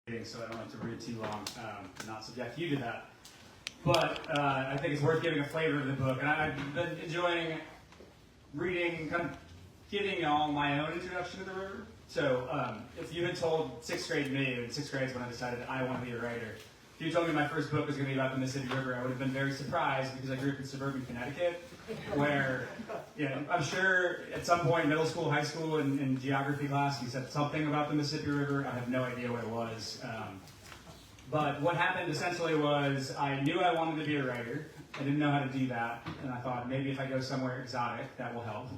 so I don't like to read too long, not subject you to that. But I think it's worth giving a flavor of the book. And I've been enjoying reading, kind of giving y'all my own introduction to the river. So if you had told sixth grade me, in sixth grade is when I decided I want to be a writer, if you told me my first book was going to be about the Mississippi River, I would have been very surprised because I grew up in suburban Connecticut, where, you know, I'm sure at some point, middle school, high school, in geography class, you said something about the Mississippi River. I have no idea what it was. But what happened essentially was I knew I wanted to be a writer. I didn't know how to do that, and I thought maybe if I go somewhere exotic, that will help.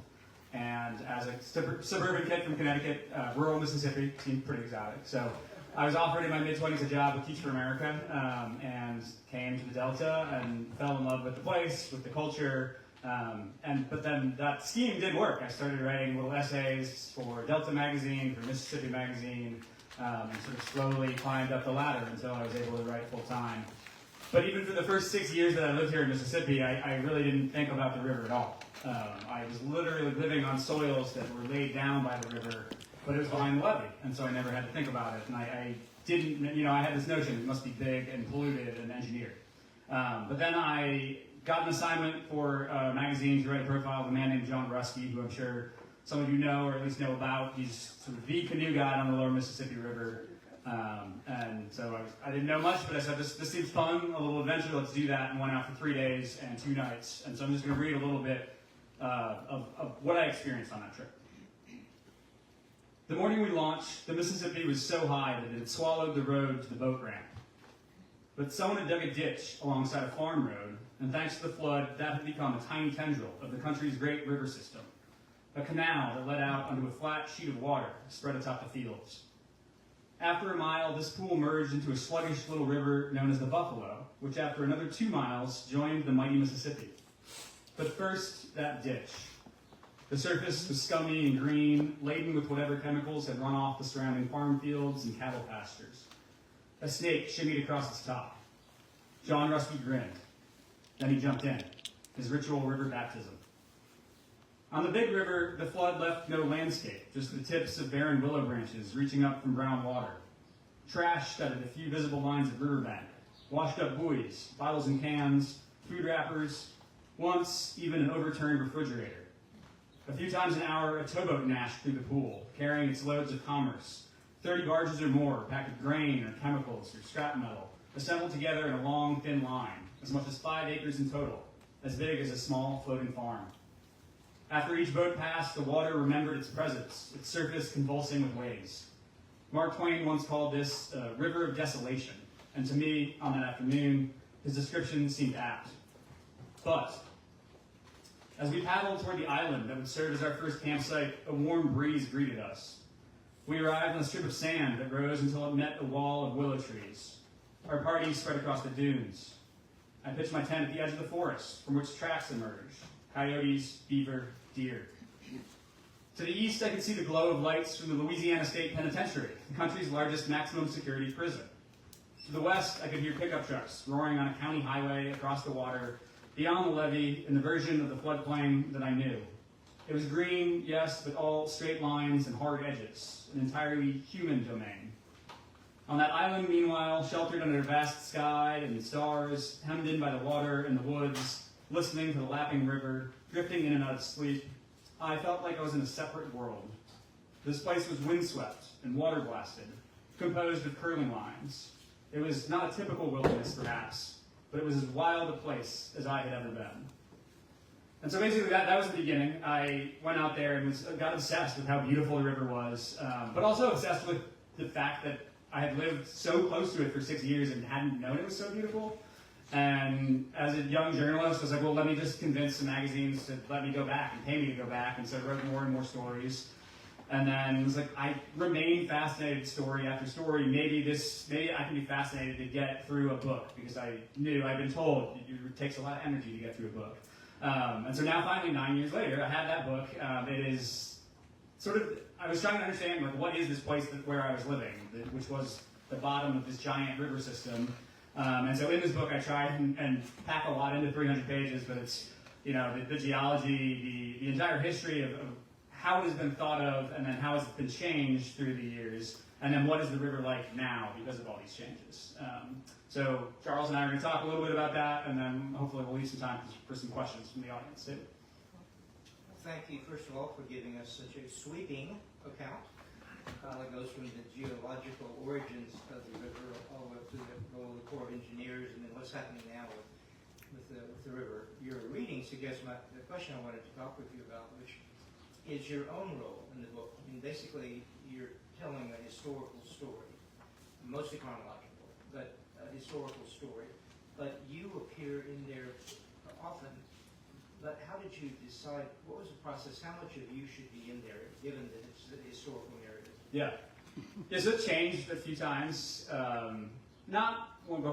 And as a suburban kid from Connecticut, rural Mississippi seemed pretty exotic. So I was offered in my mid-20s a job with Teach for America, and came to the Delta and fell in love with the place, with the culture. But then that scheme did work. I started writing little essays for Delta Magazine, for Mississippi Magazine, and sort of slowly climbed up the ladder until I was able to write full-time. But even for the first 6 years that I lived here in Mississippi, I really didn't think about the river at all. I was literally living on soils that were laid down by the river, but it was behind the levee, and so I never had to think about it. And I didn't, you know, I had this notion it must be big and polluted and engineered. But then I got an assignment for a magazine to write a profile of a man named John Rusky, who I'm sure some of you know or at least know about. He's sort of the canoe guide on the lower Mississippi River. And so I didn't know much, but I said, this seems fun, a little adventure, let's do that, and went out for 3 days and 2 nights. And so I'm just going to read a little bit of what I experienced on that trip. The morning we launched, the Mississippi was so high that it had swallowed the road to the boat ramp. But someone had dug a ditch alongside a farm road, and thanks to the flood, that had become a tiny tendril of the country's great river system, a canal that led out onto a flat sheet of water spread atop the fields. After a mile, this pool merged into a sluggish little river known as the Buffalo, which after another 2 miles joined the mighty Mississippi. But first, that ditch. The surface was scummy and green, laden with whatever chemicals had run off the surrounding farm fields and cattle pastures. A snake shimmied across its top. John Rusky grinned. Then he jumped in, his ritual river baptism. On the big river, the flood left no landscape, just the tips of barren willow branches reaching up from brown water. Trash studded a few visible lines of riverbank, washed up buoys, bottles and cans, food wrappers, once even an overturned refrigerator. A few times an hour, a towboat gnashed through the pool, carrying its loads of commerce. 30 barges or more, packed with grain or chemicals or scrap metal, assembled together in a long, thin line, as much as 5 acres in total, as big as a small floating farm. After each boat passed, the water remembered its presence, its surface convulsing with waves. Mark Twain once called this a river of desolation, and to me, on that afternoon, his description seemed apt. But as we paddled toward the island that would serve as our first campsite, a warm breeze greeted us. We arrived on a strip of sand that rose until it met a wall of willow trees. Our party spread across the dunes. I pitched my tent at the edge of the forest, from which tracks emerged: coyotes, beaver, deer. To the east, I could see the glow of lights from the Louisiana State Penitentiary, the country's largest maximum security prison. To the west, I could hear pickup trucks roaring on a county highway across the water, beyond the levee, in the version of the floodplain that I knew. It was green, yes, but all straight lines and hard edges, an entirely human domain. On that island, meanwhile, sheltered under a vast sky and stars, hemmed in by the water and the woods, listening to the lapping river, drifting in and out of sleep, I felt like I was in a separate world. This place was windswept and water-blasted, composed of curling lines. It was not a typical wilderness, perhaps, but it was as wild a place as I had ever been. And so basically that was the beginning. I went out there and got obsessed with how beautiful the river was, but also obsessed with the fact that I had lived so close to it for 6 years and hadn't known it was so beautiful. And as a young journalist, I was like, well, let me just convince the magazines to let me go back and pay me to go back. And so I wrote more and more stories. And then it was like, I remained fascinated story after story. Maybe I can be fascinated to get through a book, because I knew, I'd been told, it takes a lot of energy to get through a book. And so now finally, 9 years later, I have that book. It is sort of, I was trying to understand, like, what is this place where I was living, which was the bottom of this giant river system. And so in this book, I tried and pack a lot into 300 pages, but it's, you know, the geology, the entire history of how it has been thought of, and then how it's been changed through the years, And then what is the river like now because of all these changes? So Charles and I are going to talk a little bit about that, and then hopefully we'll leave some time for some questions from the audience too. Thank you, first of all, for giving us such a sweeping account. It goes from the geological origins of the river all the way up to the role of the Corps of Engineers and then what's happening now with the river. Your reading suggests the question I wanted to talk with you about, which is your own role in the book. I mean, basically, you're telling a historical story, mostly chronological, but a historical story. But you appear in there often. But how did you decide, what was the process, how much of you should be in there, given that it's the historical narrative? Yeah. So it changed a few times.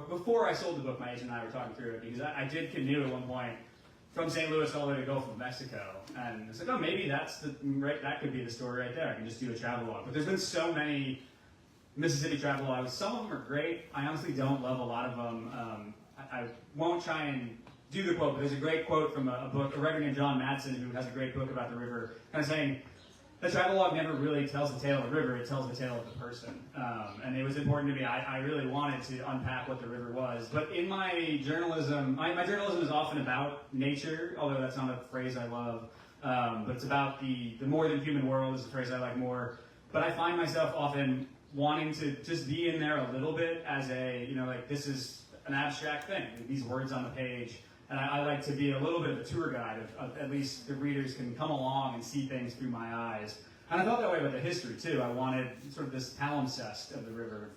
Before I sold the book, my agent and I were talking through it, because I did canoe at one point from St. Louis all the way to the Gulf of Mexico. And it's like, oh, maybe that could be the story right there. I can just do a travelogue. But there's been so many Mississippi travelogues. Some of them are great. I honestly don't love a lot of them. I won't try and do the quote, but there's a great quote from a writer named John Madsen, who has a great book about the river, kind of saying, the travelogue never really tells the tale of the river, it tells the tale of the person. And it was important to me. I really wanted to unpack what the river was. But in my journalism, my journalism is often about nature, although that's not a phrase I love. But it's about the more than human world is the phrase I like more. But I find myself often wanting to just be in there a little bit as this is an abstract thing, these words on the page. And I like to be a little bit of a tour guide of at least the readers can come along and see things through my eyes. And I felt that way about the history too. I wanted sort of this palimpsest of the river.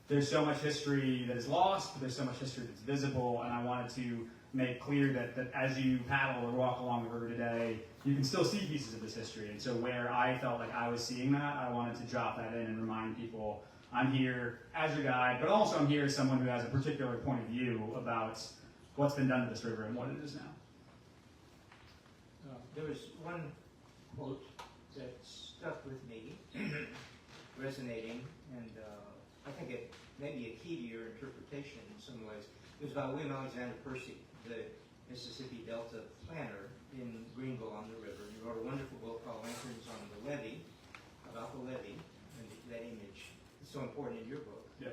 There's so much history that is lost, but there's so much history that's visible, and I wanted to make clear that as you paddle or walk along the river today, you can still see pieces of this history. And so where I felt like I was seeing that, I wanted to drop that in and remind people, I'm here as your guide, but also I'm here as someone who has a particular point of view about what's been done to this river and what it is now. There was one quote that stuck with me, resonating, and I think it may be a key to your interpretation in some ways. It was about William Alexander Percy, the Mississippi Delta planner in Greenville on the river. He wrote a wonderful book called Lanterns on the Levee, about the levee, and that image is so important in your book. Yeah.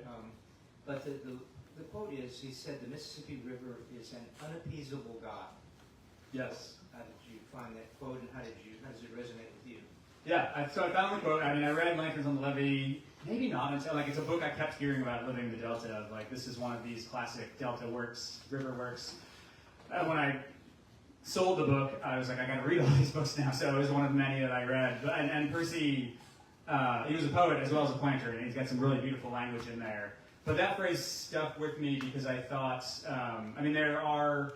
But the quote is, he said, the Mississippi River is an unappeasable God. Yes. How did you find that quote, and how does it resonate with you? Yeah, so I found the quote. I mean, I read Lanterns on the Levee, maybe not until, it's a book I kept hearing about living in the Delta. This is one of these classic Delta works, river works. When I sold the book, I was like, I got to read all these books now. So it was one of many that I read. And Percy, he was a poet as well as a planter, and he's got some really beautiful language in there. But that phrase stuck with me because I thought, there are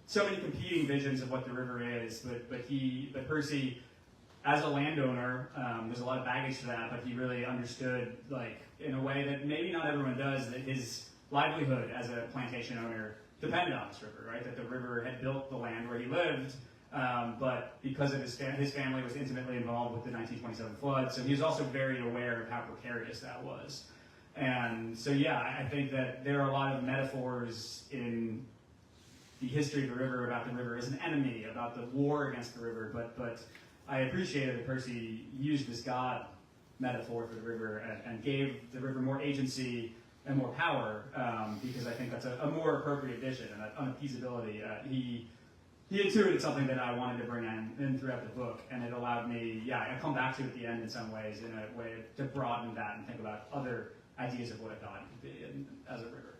so many competing visions of what the river is, but Percy, as a landowner, there's a lot of baggage to that, but he really understood, in a way that maybe not everyone does, that his livelihood as a plantation owner depended on this river, right? That the river had built the land where he lived, but because of his family was intimately involved with the 1927 flood, so he was also very aware of how precarious that was. And so, I think that there are a lot of metaphors in the history of the river about the river as an enemy, about the war against the river, but I appreciated that Percy used this God metaphor for the river and gave the river more agency and more power, because I think that's a more appropriate vision, and that unappeasability. He intuited something that I wanted to bring in throughout the book, and it allowed me, I come back to it at the end in some ways, in a way to broaden that and think about other ideas of what a God could be as a river.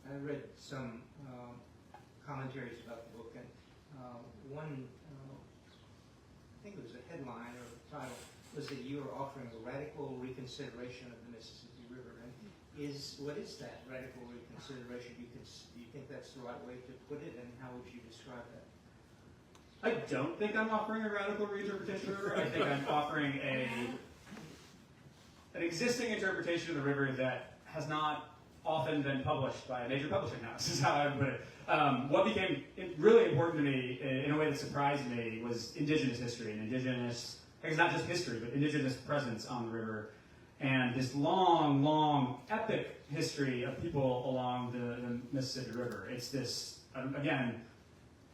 I read some commentaries about the book, and one, I think it was a headline or a title, was that you are offering a radical reconsideration of the Mississippi River. And what is that radical reconsideration? Do you think that's the right way to put it, and how would you describe that? I don't think I'm offering a radical reinterpretation of the river. I think I'm offering an existing interpretation of the river that has not often been published by a major publishing house, is how I would put it. What became really important to me, in a way that surprised me, was Indigenous history, and Indigenous, it's not just history, but Indigenous presence on the river, and this long, long, epic history of people along the Mississippi River. It's this, again,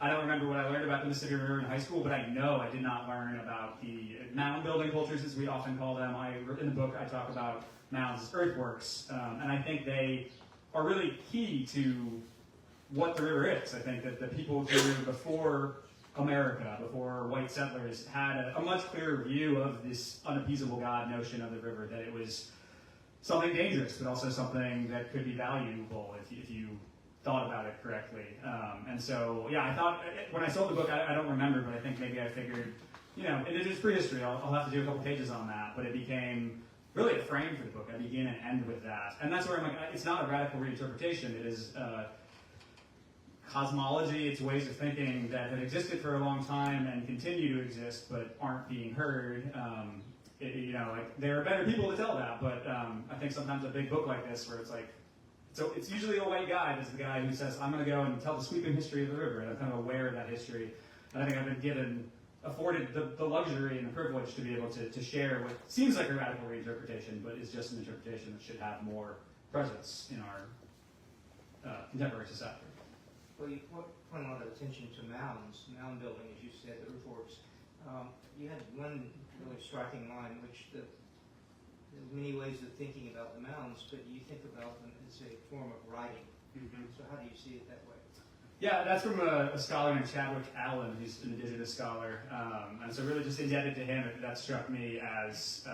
I don't remember what I learned about the Mississippi River in high school, but I know I did not learn about the mound building cultures, as we often call them. In the book, I talk about mounds as earthworks, and I think they are really key to what the river is. I think that the people who, before America, before white settlers, had a much clearer view of this unappeasable God notion of the river, that it was something dangerous, but also something that could be valuable if you thought about it correctly. And so, yeah, I thought, when I sold the book, I don't remember, but I think maybe I figured, Indigenous prehistory, I'll have to do a couple pages on that, but it became really a frame for the book. I begin and end with that. And that's where I'm like, it's not a radical reinterpretation. It is cosmology, it's ways of thinking that have existed for a long time and continue to exist, but aren't being heard. There are better people to tell that, but I think sometimes a big book like this, where it's like, so it's usually a white guy that's the guy who says, I'm going to go and tell the sweeping history of the river, and I'm kind of aware of that history. And I think I've been afforded the luxury and the privilege to be able to share what seems like a radical reinterpretation, but is just an interpretation that should have more presence in our contemporary society. Well, you point a lot of attention to mounds, mound building, as you said, the earthworks. You had one really striking line, which there's many ways of thinking about the mounds, but you think about them as a form of writing. Mm-hmm. So how do you see it that way? Yeah, that's from a scholar named Chadwick Allen, who's an Indigenous scholar. And so really just indebted to him, that struck me as,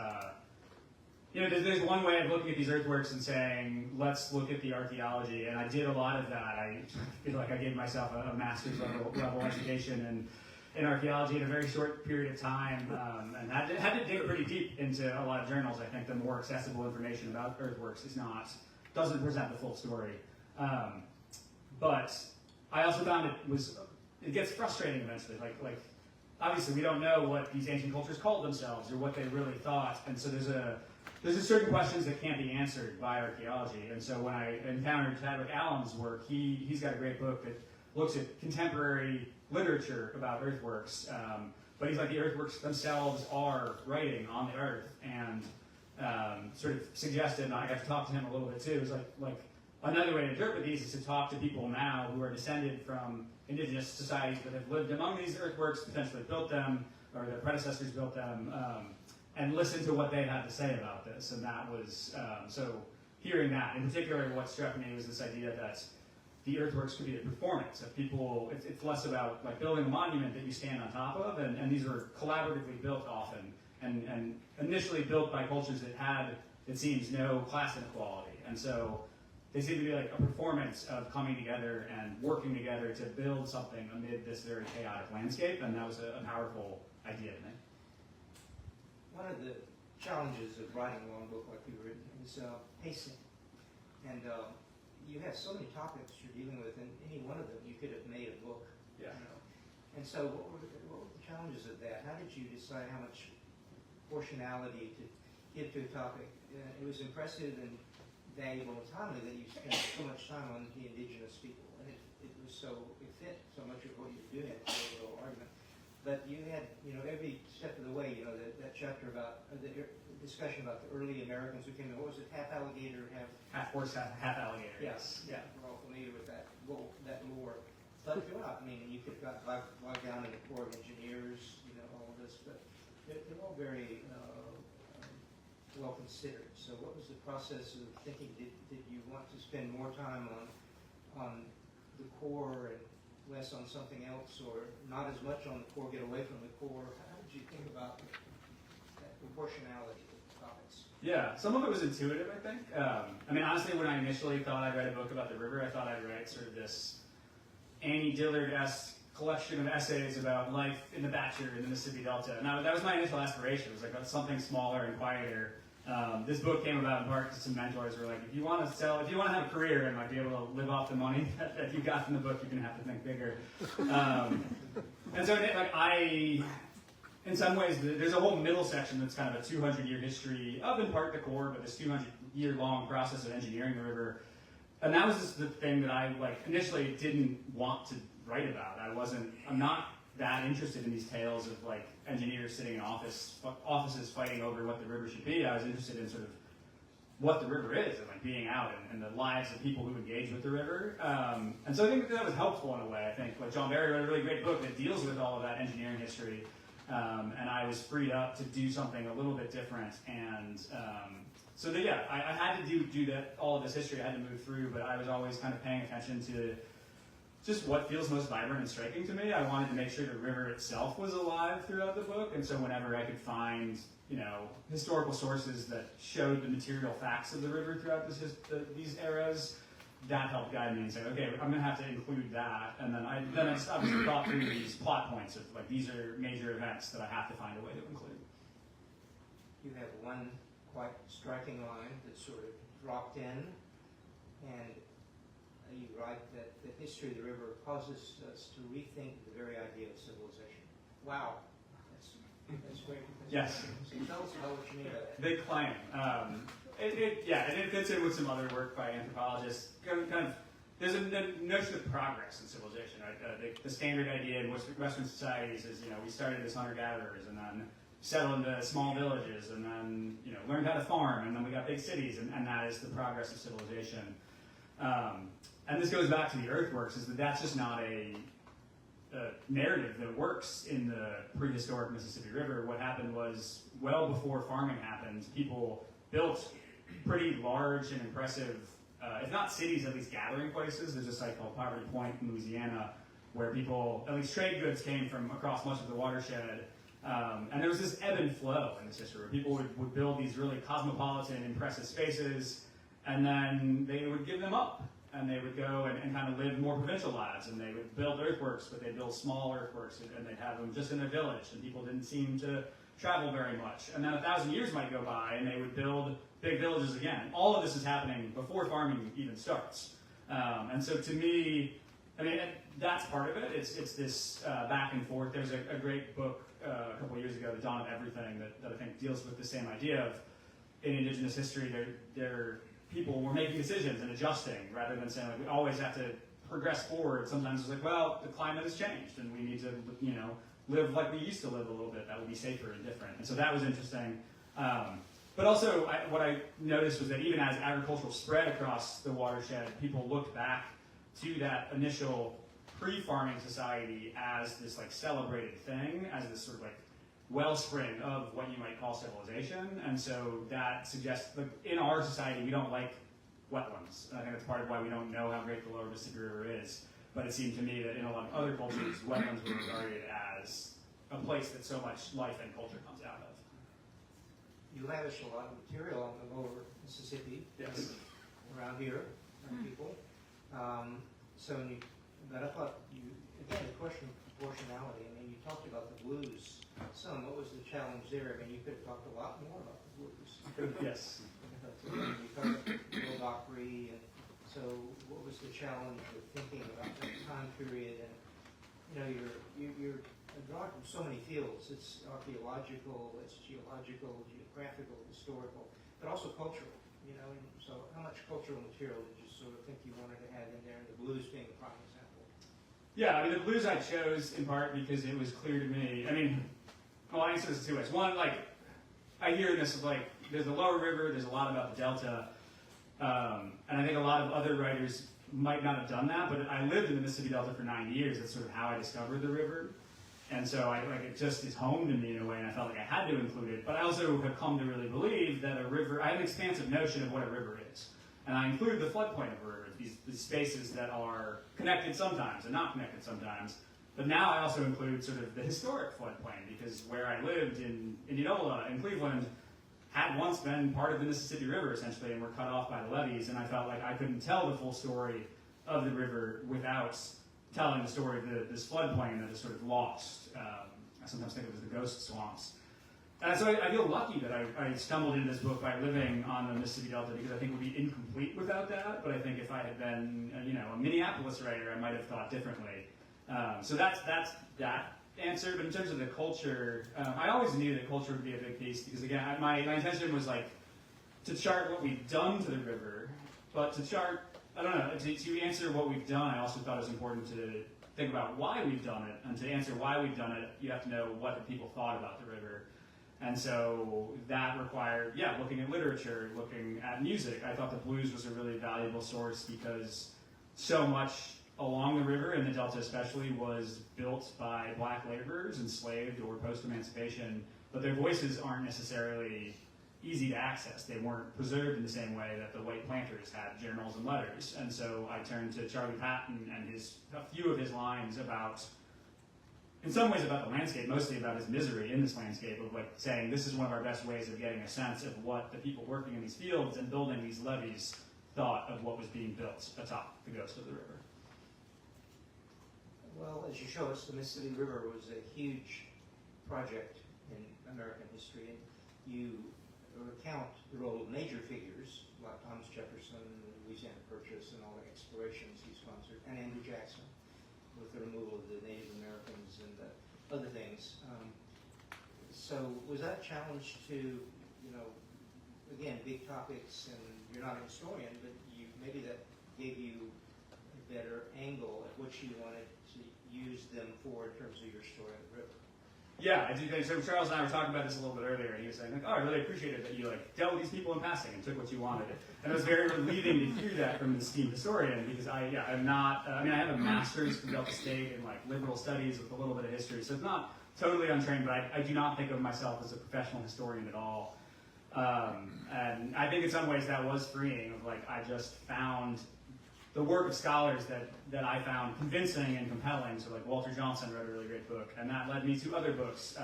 there's one way of looking at these earthworks and saying, let's look at the archaeology. And I did a lot of that. I feel like I gave myself a master's level education in archaeology in a very short period of time. And had to dig pretty deep into a lot of journals. I think the more accessible information about earthworks doesn't present the full story. But I also found it gets frustrating eventually. Like obviously we don't know what these ancient cultures called themselves or what they really thought, and so there's certain questions that can't be answered by archaeology. And so when I encountered Chadwick Allen's work, he's got a great book that looks at contemporary literature about earthworks. But he's like, the earthworks themselves are writing on the earth, and sort of suggested, and I got to talk to him a little bit too, it was like another way to interpret these is to talk to people now who are descended from indigenous societies that have lived among these earthworks, potentially built them, or their predecessors built them, and listen to what they had to say about this. And that was, so hearing that, in particular, what struck me was this idea that the earthworks could be a performance of people. It's less about like building a monument that you stand on top of, and these were collaboratively built often, and initially built by cultures that had, it seems, no class inequality. And so they seem to be like a performance of coming together and working together to build something amid this very chaotic landscape, and that was a powerful idea to me. One of the challenges of writing a long book like you've written is pacing. And you have so many topics you're dealing with, and any one of them you could have made a book. Yeah. And so what were the challenges of that? How did you decide how much proportionality to give to a topic? It was impressive and valuable and timely that you spent so much time on the indigenous people, and it fit so much of what you're doing, that little argument. But you had, every step of the way, that chapter about the discussion about the early Americans who came in. What was it? Half alligator, half horse, half alligator. Yes, yeah, we're all familiar with that lore. But throughout, you could have got bogged down in the Corps of Engineers, all of this, but they're all very well considered. So what was the process of thinking? Did you want to spend more time on the core and less on something else, or not as much on the core, get away from the core? How did you think about that proportionality of topics? Yeah, some of it was intuitive, I think. Honestly, when I initially thought I'd write a book about the river, I thought I'd write sort of this Annie Dillard-esque collection of essays about life in the Batcher in the Mississippi Delta. And that was my initial aspiration. It was like something smaller and quieter. This book came about in part because some mentors were like, if you want to have a career and be able to live off the money that you got from the book, you're going to have to think bigger. And so in some ways, there's a whole middle section that's kind of a 200-year history of, in part, the core, but this 200-year-long process of engineering the river. And that was just the thing that I initially didn't want to write about. I'm not that interested in these tales of engineers sitting in offices fighting over what the river should be. I was interested in sort of what the river is and like being out and the lives of people who engage with the river. And so I think that was helpful in a way. I think like John Barry wrote a really great book that deals with all of that engineering history. And I was freed up to do something a little bit different. And so that, yeah, I had to do that, all of this history I had to move through, but I was always kind of paying attention to just what feels most vibrant and striking to me. I wanted to make sure the river itself was alive throughout the book, and so whenever I could find, historical sources that showed the material facts of the river throughout these eras, that helped guide me and say, okay, I'm going to have to include that, and then I obviously thought through these plot points of like these are major events that I have to find a way to include. You have one quite striking line that's sort of dropped in, and you write that the history of the river causes us to rethink the very idea of civilization. Wow, that's great. Yes. So tell us about what you mean by that. Big claim. It fits in with some other work by anthropologists. There's a notion of progress in civilization, right? The standard idea in Western societies is, we started as hunter-gatherers and then settled into small villages and then, learned how to farm and then we got big cities and that is the progress of civilization. And this goes back to the earthworks, is that's just not a narrative that works in the prehistoric Mississippi River. What happened was, well before farming happened, people built pretty large and impressive, if not cities, at least gathering places. There's a site called Poverty Point in Louisiana where people, at least trade goods came from across much of the watershed. And there was this ebb and flow in this history where people would build these really cosmopolitan, impressive spaces, and then they would give them up. And they would go and kind of live more provincial lives, and they would build earthworks, but they'd build small earthworks, and they'd have them just in their village, and people didn't seem to travel very much. And then 1,000 years might go by, and they would build big villages again. All of this is happening before farming even starts. And so to me, that's part of it. It's this back and forth. There's a great book a couple of years ago, The Dawn of Everything, that I think deals with the same idea of, in Indigenous history, people were making decisions and adjusting rather than saying, like, we always have to progress forward. Sometimes it's like, well, the climate has changed and we need to, live like we used to live a little bit. That would be safer and different. And so that was interesting. But also, what I noticed was that even as agricultural spread across the watershed, people looked back to that initial pre-farming society as this like celebrated thing, as this sort of like wellspring of what you might call civilization. And so that suggests, like, in our society, we don't like wetlands. And I think that's part of why we don't know how great the lower Mississippi River is. But it seemed to me that in a lot of other cultures, wetlands were regarded as a place that so much life and culture comes out of. You lavish a lot of material on the lower Mississippi. Yes. Around here, people. But I thought again, the question of proportionality. You talked about the blues. What was the challenge there? You could have talked a lot more about the blues. Yes. You covered Bill Dockery, and so what was the challenge of thinking about that time period? And you're drawn from so many fields. It's archaeological, it's geological, geographical, historical, but also cultural. So how much cultural material did you sort of think you wanted to add in there? And the blues being a prime example. Yeah, the blues I chose in part because it was clear to me. I'll answer this in two ways. One, I hear this of there's the lower river, there's a lot about the delta, and I think a lot of other writers might not have done that, but I lived in the Mississippi Delta for 9 years. That's sort of how I discovered the river. And so it just is home to me in a way, and I felt like I had to include it. But I also have come to really believe that a river, I have an expansive notion of what a river is. And I include the floodplain of a river, these spaces that are connected sometimes and not connected sometimes. But now I also include sort of the historic floodplain, because where I lived in Indianola, in Cleveland, had once been part of the Mississippi River, essentially, and were cut off by the levees. And I felt like I couldn't tell the full story of the river without telling the story of this floodplain that is sort of lost. I sometimes think of it as the ghost swamps. And so I feel lucky that I stumbled into this book by living on the Mississippi Delta, because I think it would be incomplete without that. But I think if I had been, a Minneapolis writer, I might have thought differently. So that's that answer. But in terms of the culture, I always knew that culture would be a big piece, because again, my intention was to chart what we've done to the river, but to chart, to answer what we've done, I also thought it was important to think about why we've done it, and to answer why we've done it, you have to know what the people thought about the river. And so that required, looking at literature, looking at music. I thought the blues was a really valuable source because so much along the river, and the Delta especially, was built by black laborers, enslaved or post-emancipation, but their voices aren't necessarily easy to access. They weren't preserved in the same way that the white planters had journals and letters. And so I turned to Charlie Patton and a few of his lines about, in some ways about the landscape, mostly about his misery in this landscape, of like saying this is one of our best ways of getting a sense of what the people working in these fields and building these levees thought of what was being built atop the ghost of the river. Well, as you show us, the Mississippi River was a huge project in American history, and you recount the role of major figures like Thomas Jefferson, Louisiana Purchase, and all the explorations he sponsored, and Andrew Jackson with the removal of the Native Americans and other things. So was that a challenge to, again, big topics, and you're not a historian, but maybe that gave you a better angle at what you wanted to use them for in terms of your story of the river? Yeah, I do think so. Charles and I were talking about this a little bit earlier, and he was saying, like, I really appreciated that you dealt with these people in passing and took what you wanted. And it was very relieving to hear that from an esteemed historian, because I'm not. I have a master's from Delta State in liberal studies with a little bit of history, so it's not totally untrained. But I do not think of myself as a professional historian at all. And I think in some ways that was freeing. Of I just found the work of scholars that I found convincing and compelling. So Walter Johnson wrote a really great book, and that led me to other books.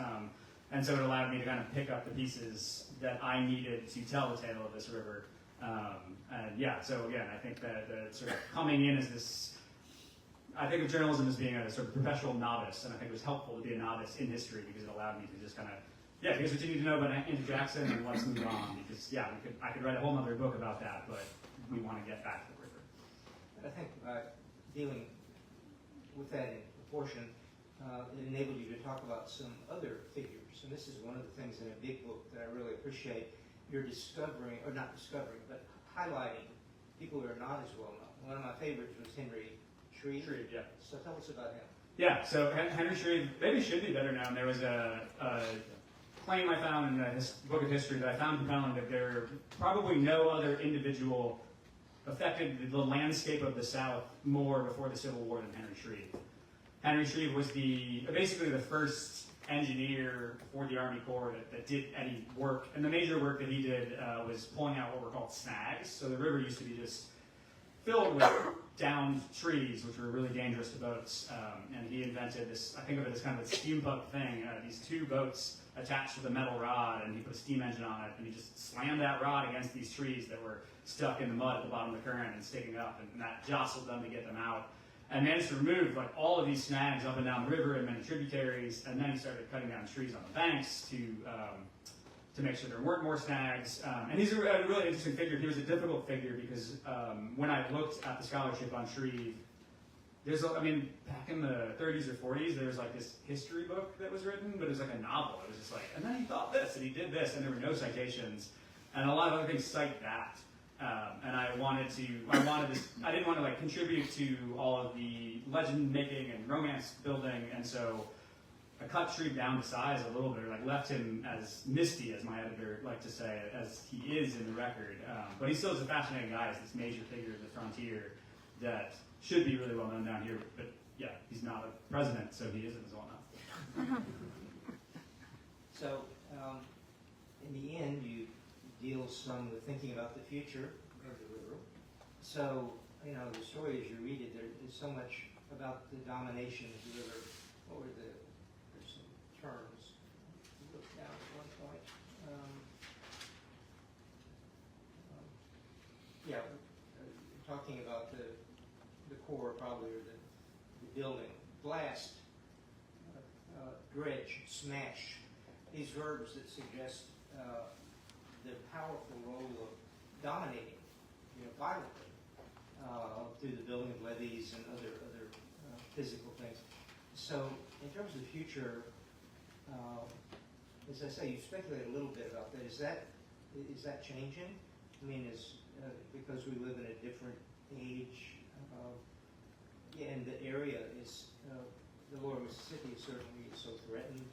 And so it allowed me to kind of pick up the pieces that I needed to tell the tale of this river. So again, I think that the sort of coming in as this, I think of journalism as being a sort of professional novice, and I think it was helpful to be a novice in history because it allowed me to just kind of, because what you need to know about Andrew Jackson, and let's move on, because I could write a whole other book about that, but we want to get back to the river. I think dealing with that in proportion, it enabled you to talk about some other figures. And this is one of the things in a big book that I really appreciate. You're discovering, or not discovering, but highlighting people who are not as well known. One of my favorites was Henry Shreve. Shreve, yeah. So tell us about him. Yeah, so Henry Shreve maybe should be better known. There was a claim I found in the book of history that I found compelling that there are probably no other individual affected the landscape of the South more before the Civil War than Henry Shreve. Henry Shreve was basically the first engineer for the Army Corps that did any work, and the major work that he did was pulling out what were called snags. So the river used to be just filled with downed trees, which were really dangerous to boats, and he invented this, I think of it as kind of a steampunk thing, these two boats attached with a metal rod, and he put a steam engine on it, and he just slammed that rod against these trees that were stuck in the mud at the bottom of the current and sticking up, and that jostled them to get them out, and managed to remove all of these snags up and down the river and many tributaries, and then he started cutting down trees on the banks to make sure there weren't more snags. And he's a really interesting figure. He was a difficult figure because when I looked at the scholarship on Shreve, back in the 30s or 40s, there was this history book that was written, but it was like a novel. It was just and then he thought this, and he did this, and there were no citations, and a lot of other things cite that. And I didn't want to contribute to all of the legend making and romance building, and so I cut Shreve down to size a little bit, or left him as misty, as my editor liked to say, as he is in the record. But he still is a fascinating guy, as this major figure of the frontier that should be really well known down here. But he's not a president, so he isn't as well known. So, in the end, you deal some with thinking about the future of the river. So, the story as you read it, there is so much about the domination of the river. There's some terms. Look down at one point. Talking about the core probably, or the building. Blast, dredge, smash. These verbs that suggest the powerful role of dominating, violently, through the building of levees and other physical things. So, in terms of the future, as I say, you speculate a little bit about that. Is that changing? Because we live in a different age, and the area is the lower Mississippi certainly is so threatened.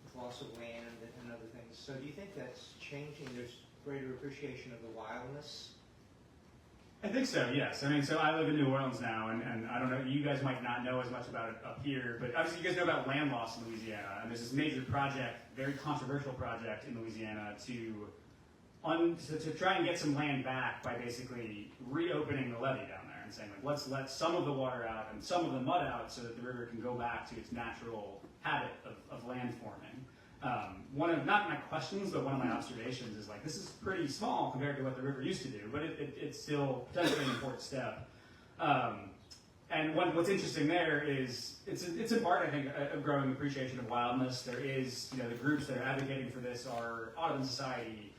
with loss of land and other things. So do you think that's changing? There's greater appreciation of the wildness? I think so, yes. I mean, so I live in New Orleans now, and I don't know, you guys might not know as much about it up here, but obviously you guys know about land loss in Louisiana, and there's this major project, very controversial project in Louisiana to try and get some land back by basically reopening the levee down there and saying, like, let's let some of the water out and some of the mud out so that the river can go back to its natural habit of land forming. One of, not my questions, but one of my observations is like, this is pretty small compared to what the river used to do, but it's still potentially an important step. And what's interesting there is, it's in part, I think, a growing appreciation of wildness. There is, the groups that are advocating for this are Audubon Society,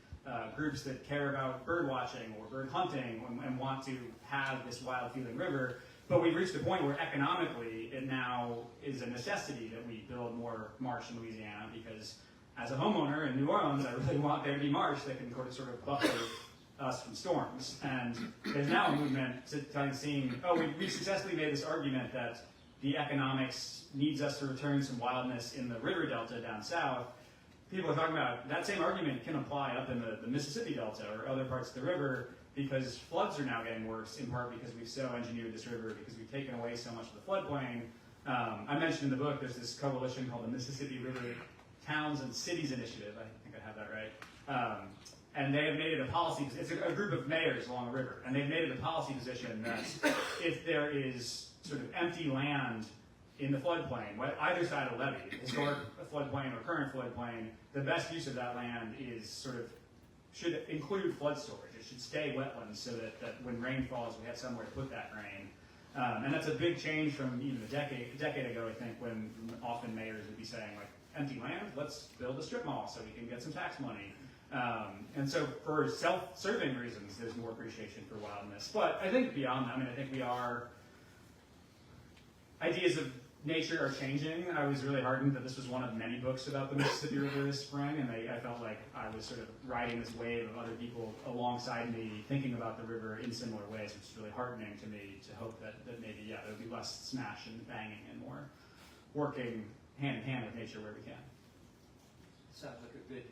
groups that care about bird watching or bird hunting and want to have this wild feeling river. But we've reached a point where economically it now is a necessity that we build more marsh in Louisiana, because as a homeowner in New Orleans, I really want there to be marsh that can sort of buffer us from storms. And there's now a movement to kind of seeing, we've successfully made this argument that the economics needs us to return some wildness in the river delta down south. People are talking about that same argument can apply up in the Mississippi Delta or other parts of the river, because floods are now getting worse, in part because we've so engineered this river, because we've taken away so much of the floodplain. I mentioned in the book, there's this coalition called the Mississippi River Towns and Cities Initiative, I think I have that right. And they have made it a policy, it's a group of mayors along the river, and they've made it a policy position that if there is sort of empty land in the floodplain, either side of the levee, historic floodplain or current floodplain, the best use of that land is should include flood storage. It should stay wetlands so that when rain falls, we have somewhere to put that rain. And that's a big change from even a decade ago, I think, when often mayors would be saying, like, empty land, let's build a strip mall so we can get some tax money. And so for self-serving reasons, there's more appreciation for wildness. But I think beyond that, I think ideas of nature are changing. I was really heartened that this was one of many books about the Mississippi River this spring, and I felt like I was sort of riding this wave of other people alongside me thinking about the river in similar ways, which is really heartening to me, to hope that maybe, there would be less smash and banging and more working hand in hand with nature where we can. Sounds like a good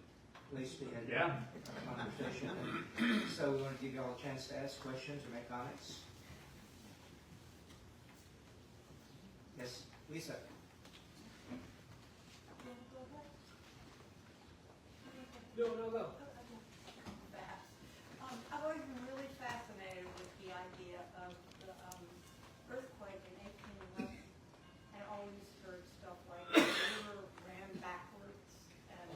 place to end the conversation. So we want to give you all a chance to ask questions or make comments. Yes, Lisa. No, go. I've always been really fascinated with the idea of the earthquake in 1811, and always heard stuff like the river ran backwards. And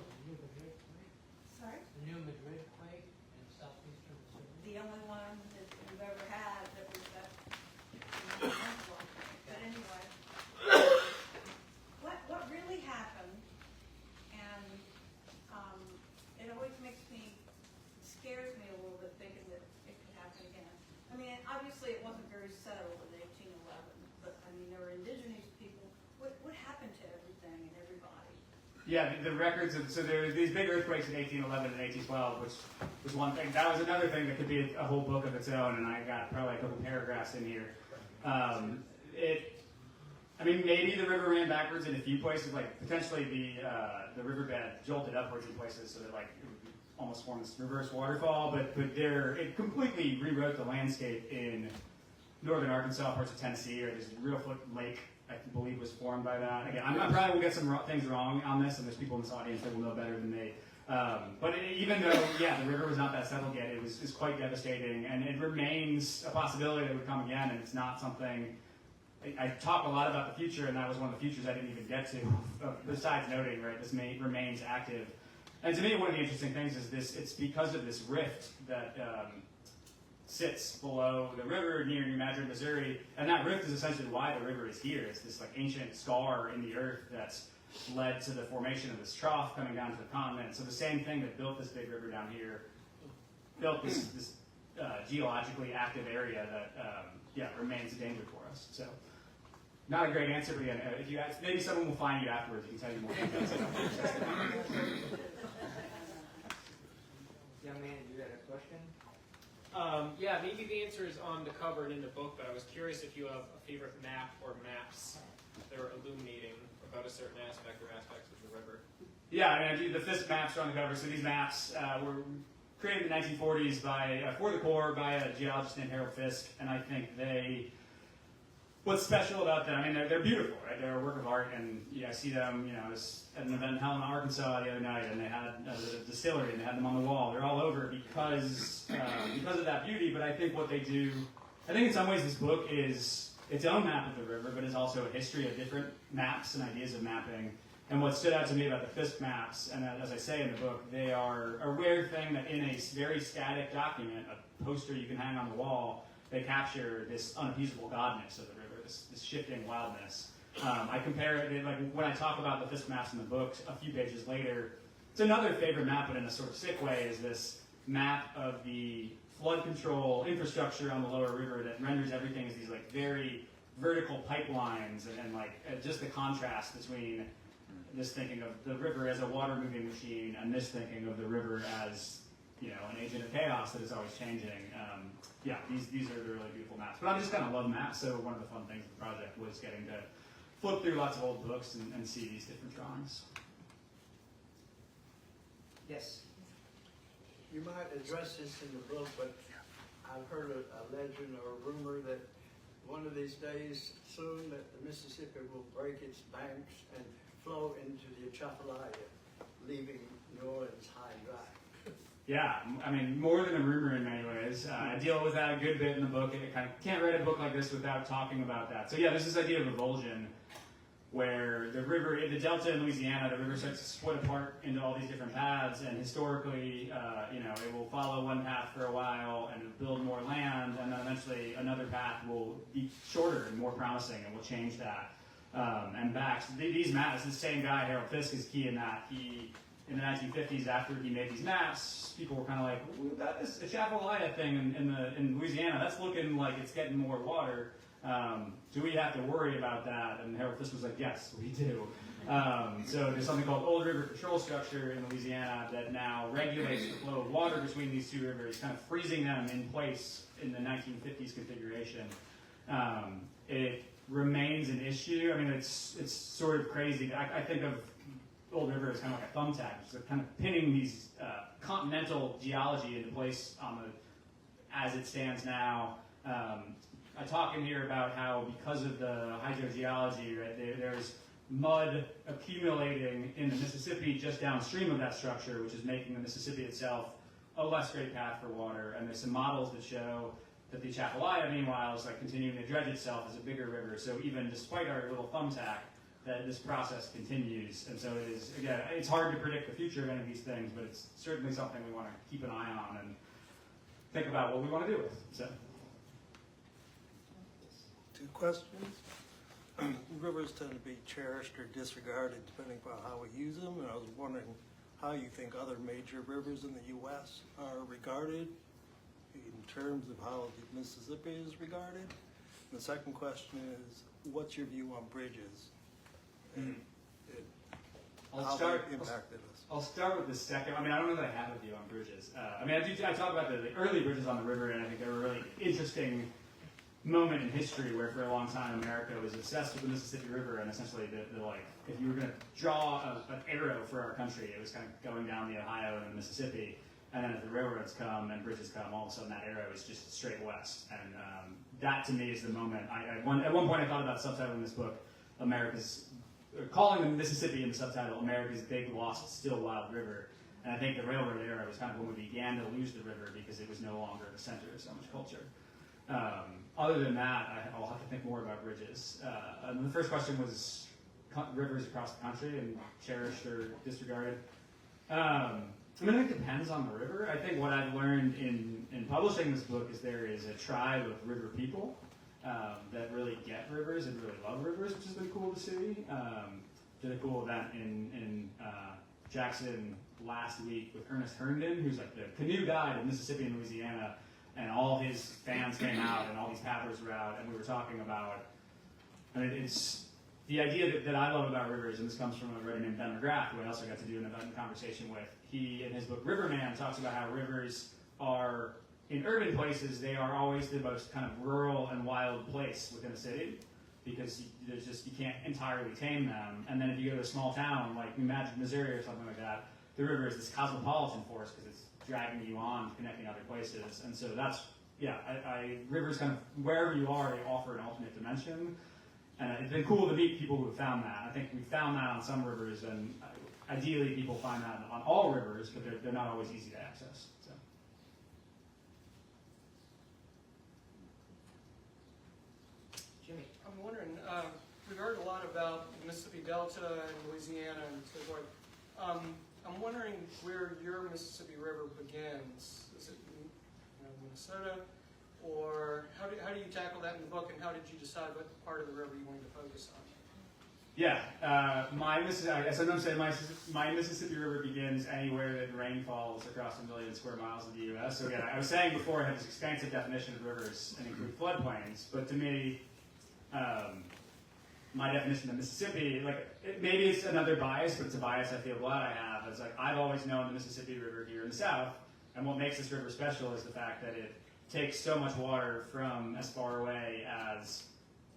sorry? The New Madrid quake in southeastern Missouri. The only one that we've ever had that was that. But anyway, what really happened, and it always scares me a little bit thinking that it could happen again. I mean, obviously it wasn't very settled in 1811, but I mean, there were indigenous people. What happened to everything and everybody? Yeah, the records so there were these big earthquakes in 1811 and 1812, which was one thing. That was another thing that could be a whole book of its own, and I got probably a couple paragraphs in here. Maybe the river ran backwards in a few places, like potentially the riverbed jolted upwards in places so that like it would almost form this reverse waterfall, but it completely rewrote the landscape in northern Arkansas, parts of Tennessee, or this Reelfoot Lake, I believe, was formed by that. Again, I probably will get some things wrong on this, and there's people in this audience that will know better than me. But even though, the river was not that settled yet, it was quite devastating, and it remains a possibility that would come again, and it's not something. I talk a lot about the future, and that was one of the futures I didn't even get to, besides noting, right, this remains active. And to me, one of the interesting things is it's because of this rift that sits below the river near New Madrid, Missouri, and that rift is essentially why the river is here. It's this like ancient scar in the earth that's led to the formation of this trough coming down to the continent. So the same thing that built this big river down here built this geologically active area that remains a danger for us. So not a great answer, but again, if you ask, maybe someone will find you afterwards and tell you more details. Young man, you had a question? Maybe the answer is on the cover and in the book, but I was curious if you have a favorite map or maps they were illuminating about a certain aspect or aspects of the river. Yeah, I mean, the Fisk maps are on the cover. So these maps were created in the 1940s for the Corps by a geologist named Harold Fisk, and I think what's special about them, I mean, they're beautiful, right? They're a work of art, and I see them, I was at an event in Helena, Arkansas the other night, and they had a distillery, and they had them on the wall. They're all over because of that beauty, but I think what they do, I think in some ways this book is its own map of the river, but it's also a history of different maps and ideas of mapping. And what stood out to me about the Fisk maps, and as I say in the book, they are a rare thing that in a very static document, a poster you can hang on the wall, they capture this unappeasable godness of the river, this shifting wildness. I compare it, like when I talk about the Fisk maps in the book, a few pages later, it's another favorite map, but in a sort of sick way, is this map of the flood control infrastructure on the lower river that renders everything as these like very vertical pipelines and just the contrast between this thinking of the river as a water-moving machine, and this thinking of the river as, an agent of chaos that is always changing. These are the really beautiful maps. But I just kind of love maps, so one of the fun things of the project was getting to flip through lots of old books and see these different drawings. Yes. You might address this in the book, but I've heard a legend or a rumor that one of these days soon that the Mississippi will break its banks and flow into the Atchafalaya, leaving New Orleans high and dry. Yeah, I mean, more than a rumor in many ways. I deal with that a good bit in the book. I kind of can't write a book like this without talking about that. So yeah, there's this idea of revulsion, where the river, the delta in Louisiana, the river starts to split apart into all these different paths, and historically, it will follow one path for a while and build more land, and then eventually another path will be shorter and more promising, and will change that. And back, so these maps, the same guy, Harold Fisk, is key in that. In the 1950s, after he made these maps, people were kind of like, we've got this Atchafalaya thing in Louisiana, that's looking like it's getting more water. Do we have to worry about that? And Harold Fisk was like, yes, we do. So there's something called Old River Control Structure in Louisiana that now regulates the flow of water between these two rivers, kind of freezing them in place in the 1950s configuration. It remains an issue. I mean, it's sort of crazy. I think of Old River as kind of like a thumbtack, just kind of pinning these continental geology into place as it stands now. I talk in here about how because of the hydrogeology, right, there's mud accumulating in the Mississippi just downstream of that structure, which is making the Mississippi itself a less great path for water. And there's some models that show that the Atchafalaya, meanwhile, is like continuing to dredge itself as a bigger river. So even despite our little thumbtack, that this process continues. And so it is, again, it's hard to predict the future of any of these things, but it's certainly something we want to keep an eye on and think about what we want to do with. So. Two questions. Rivers tend to be cherished or disregarded depending upon how we use them, and I was wondering how you think other major rivers in the U.S. are regarded in terms of how the Mississippi is regarded. And the second question is, what's your view on bridges? And how they impacted us? I'll start with the second. I mean, I don't know that I have a view on bridges. I talk about the early bridges on the river, and I think they were a really interesting moment in history where for a long time America was obsessed with the Mississippi River, and essentially if you were going to draw an arrow for our country, it was kind of going down the Ohio and the Mississippi, and then if the railroads come and bridges come, all of a sudden that arrow is just straight west. And that to me is the moment. At one point I thought about subtitling this book, calling the Mississippi in the subtitle America's Big Lost Still Wild River. And I think the railroad era was kind of when we began to lose the river because it was no longer the center of so much culture. Other than that, I'll have to think more about bridges. And the first question was rivers across the country and cherished or disregarded. I think it depends on the river. I think what I've learned in publishing this book is there is a tribe of river people that really get rivers and really love rivers, which has been cool to see. Did a cool event in Jackson last week with Ernest Herndon, who's like the canoe guide of Mississippi and Louisiana, and all his fans came out and all these paddlers were out, and we were talking about, it's the idea that I love about rivers, and this comes from a writer named Ben McGrath, who I also got to do an event conversation with. He, in his book Riverman, talks about how rivers are, in urban places, they are always the most kind of rural and wild place within a city, because there's just, you can't entirely tame them. And then if you go to a small town like imagine Missouri or something like that, the river is this cosmopolitan force because it's dragging you on, connecting other places. And so that's, rivers kind of, wherever you are, they offer an alternate dimension. And it's been cool to meet people who have found that. I think we found that on some rivers, and ideally people find that on all rivers, but they're not always easy to access. So. Jimmy? I'm wondering, we've heard a lot about the Mississippi Delta and Louisiana and so forth. I'm wondering where your Mississippi River begins. Is it Minnesota? Or how do you tackle that in the book, and how did you decide what part of the river you wanted to focus on? Yeah, my Mississippi River begins anywhere that rain falls across 1 million square miles of the U.S. So again, I was saying before I have this expansive definition of rivers and include floodplains, but to me, my definition of Mississippi, maybe it's another bias, but it's a bias I feel glad I have. It's like I've always known the Mississippi River here in the South, and what makes this river special is the fact that it takes so much water from as far away as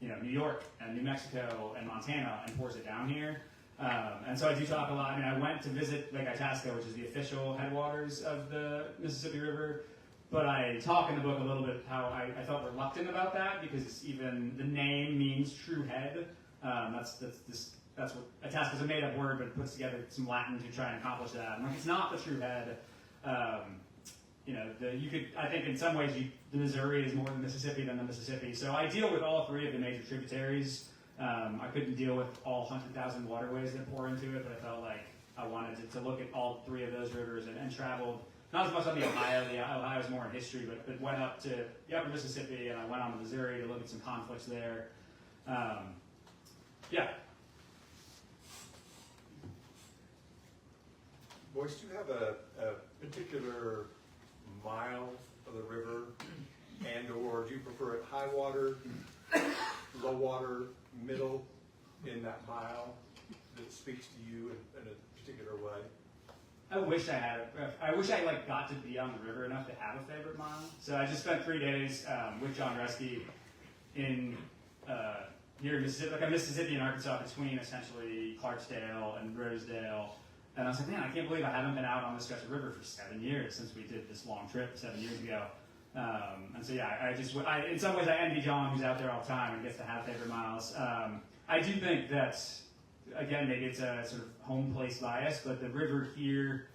New York and New Mexico and Montana and pours it down here. And so I do talk a lot. I mean, I went to visit Lake Itasca, which is the official headwaters of the Mississippi River, but I talk in the book a little bit how I felt reluctant about that because even the name means true head. That's what Itasca is a made-up word, but it puts together some Latin to try and accomplish that. And it's not the true head. I think in some ways the Missouri is more the Mississippi than the Mississippi. So I deal with all three of the major tributaries. I couldn't deal with all 100,000 waterways that pour into it, but I felt like I wanted to look at all three of those rivers and traveled, not as much on the Ohio. The Ohio is more in history, but went up to the upper Mississippi, and I went on to Missouri to look at some conflicts there. Boyce, do you have a particular mile of the river, and or do you prefer it high water, low water, middle in that mile that speaks to you in a particular way? I wish I got to be on the river enough to have a favorite mile. So I just spent 3 days with John Resky in here in Mississippi, like a Mississippi and Arkansas between essentially Clarksdale and Rosedale. And I was like, man, I can't believe I haven't been out on this stretch of river for 7 years since we did this long trip 7 years ago. And so I in some ways I envy John, who's out there all the time and gets to have favorite miles. I do think that, again, maybe it's a sort of home place bias, but the river here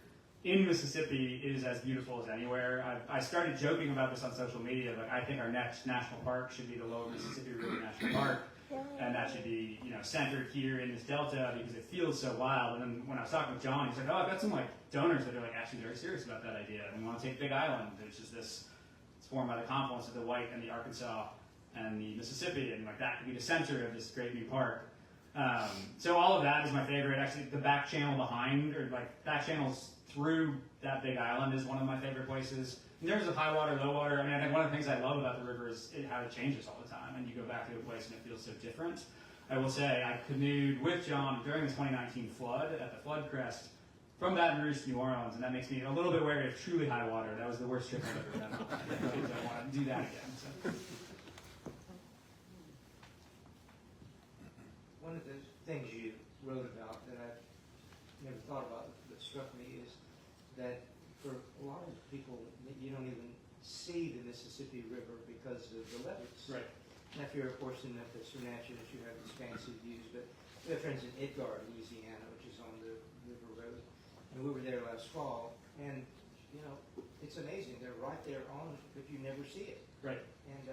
in Mississippi is as beautiful as anywhere. I started joking about this on social media, but I think our next national park should be the Lower Mississippi River National Park. And that should be, centered here in this delta because it feels so wild. And then when I was talking with John, he's like, "Oh, I've got some donors that are actually very serious about that idea. And we want to take Big Island, which is it's formed by the confluence of the White and the Arkansas and the Mississippi, and that could be the center of this great new park." So all of that is my favorite. Actually, the back channel behind, or back channels through that Big Island, is one of my favorite places. In terms of high water, low water, I think one of the things I love about the river is how it changes all the time, and you go back to a place and it feels so different. I will say I canoed with John during the 2019 flood at the flood crest from Baton Rouge to New Orleans, and that makes me a little bit wary of truly high water. That was the worst trip I've ever done. I don't want to do that again. So. One of the things you wrote about that I've never thought about that struck me is that for a lot of people, you don't even see the Mississippi River because of the levees. Right. And if you're, of course, in the Natchez, you have expansive views. But we have friends in Edgar, Louisiana, which is on the River Road. And we were there last fall. And, it's amazing. They're right there on it, but you never see it. Right. And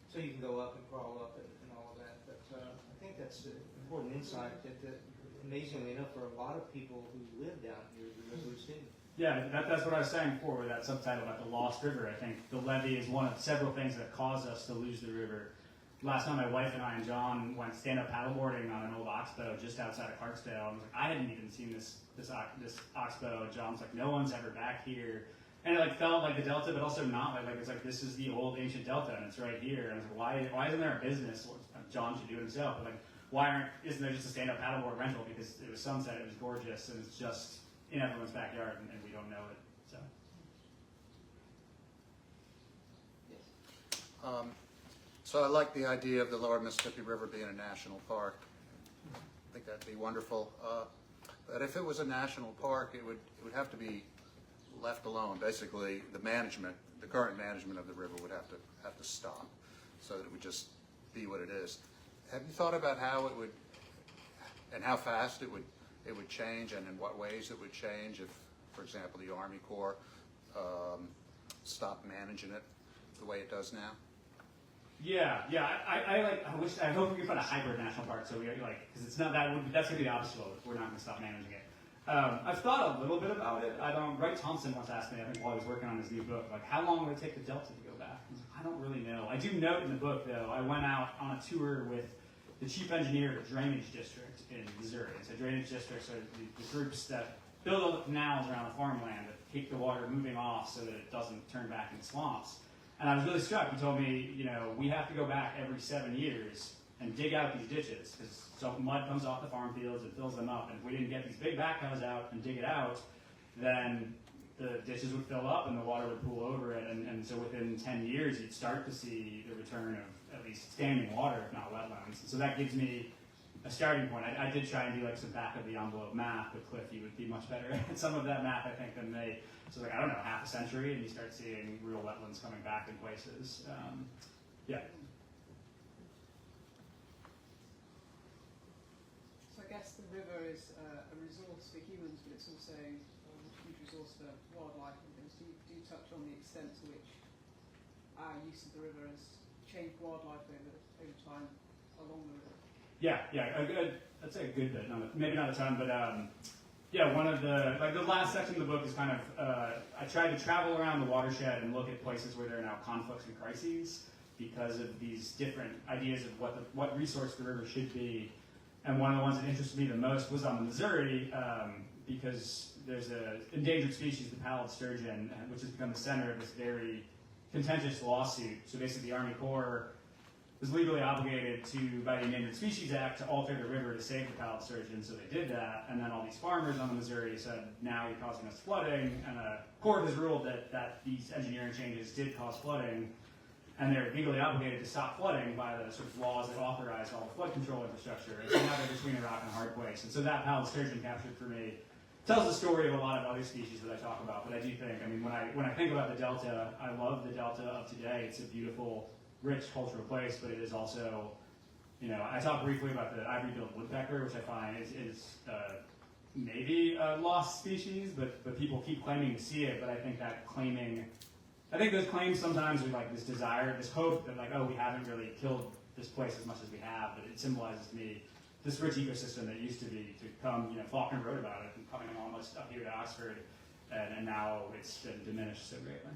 so you can go up and crawl up and all of that. But I think that's an important insight that amazingly enough, for a lot of people who live down here, the river is hidden. Yeah, that's what I was saying before with that subtitle about the lost river. I think the levee is one of several things that cause us to lose the river. Last night, my wife and I and John went stand-up paddleboarding on an old oxbow just outside of Clarksdale. And I hadn't even seen this oxbow. John's like, no one's ever back here. And it felt like the delta, but also not. It's this is the old ancient delta, and it's right here. And I was like, why isn't there a business? Well, John should do it himself. But isn't there just a stand-up paddleboard rental? Because it was sunset, it was gorgeous, and it's just in everyone's backyard, and we don't know it. So. Yes. So I like the idea of the lower Mississippi River being a national park. I think that'd be wonderful. But if it was a national park, it would have to be left alone. Basically, the current management of the river would have to stop, so that it would just be what it is. Have you thought about how it would, and how fast it would change, and in what ways it would change if, for example, the Army Corps stopped managing it the way it does now? Yeah. I hope we can find a hybrid national park. So we because it's not that's gonna be the opposite of it. We're not gonna stop managing it. I've thought a little bit about it. Wright Thompson once asked me, I think while he was working on his new book, like, how long would it take the Delta to go back? I was like, I don't really know. I do note in the book, though, I went out on a tour with the chief engineer of a drainage district in Missouri. So drainage districts are the groups that build all the canals around the farmland that keep the water moving off so that it doesn't turn back into swamps. And I was really struck. He told me, we have to go back every 7 years and dig out these ditches because mud comes off the farm fields and fills them up. And if we didn't get these big backhoes out and dig it out, then the ditches would fill up and the water would pool over it. And so within 10 years, you'd start to see the return of at least standing water, if not wetlands. And so that gives me a starting point. I did try and do some back of the envelope math, but Cliff, you would be much better at some of that math, I think, than me. So I don't know, half a century, and you start seeing real wetlands coming back in places. Yeah. So I guess the river is a resource for humans, but it's also a huge resource for wildlife and things. Do you touch on the extent to which our use of the river has changed wildlife over time along the river? Yeah, I'd say a good bit. Maybe not a ton, but one of the last section of the book is kind of I tried to travel around the watershed and look at places where there are now conflicts and crises because of these different ideas of what resource the river should be. And one of the ones that interested me the most was on the Missouri because there's an endangered species, the pallid sturgeon, which has become the center of this very contentious lawsuit. So basically, the Army Corps was legally obligated by the Endangered Species Act to alter the river to save the pallid sturgeon, so they did that, and then all these farmers on the Missouri said, now you're causing us flooding, and a court has ruled that these engineering changes did cause flooding, and they're legally obligated to stop flooding by the sort of laws that authorize all the flood control infrastructure, and so now they're between a rock and a hard place. And so that pallid sturgeon captured for me tells the story of a lot of other species that I talk about, but I do think, when I think about the Delta, I love the Delta of today. It's a beautiful, rich cultural place, but it is also, I talked briefly about the ivory-billed woodpecker, which I find is maybe a lost species, but people keep claiming to see it, but I think those claims sometimes with this desire, this hope that we haven't really killed this place as much as we have, but it symbolizes to me this rich ecosystem that used to be to come, Faulkner wrote about it and coming almost up here to Oxford, and now it's been diminished so greatly.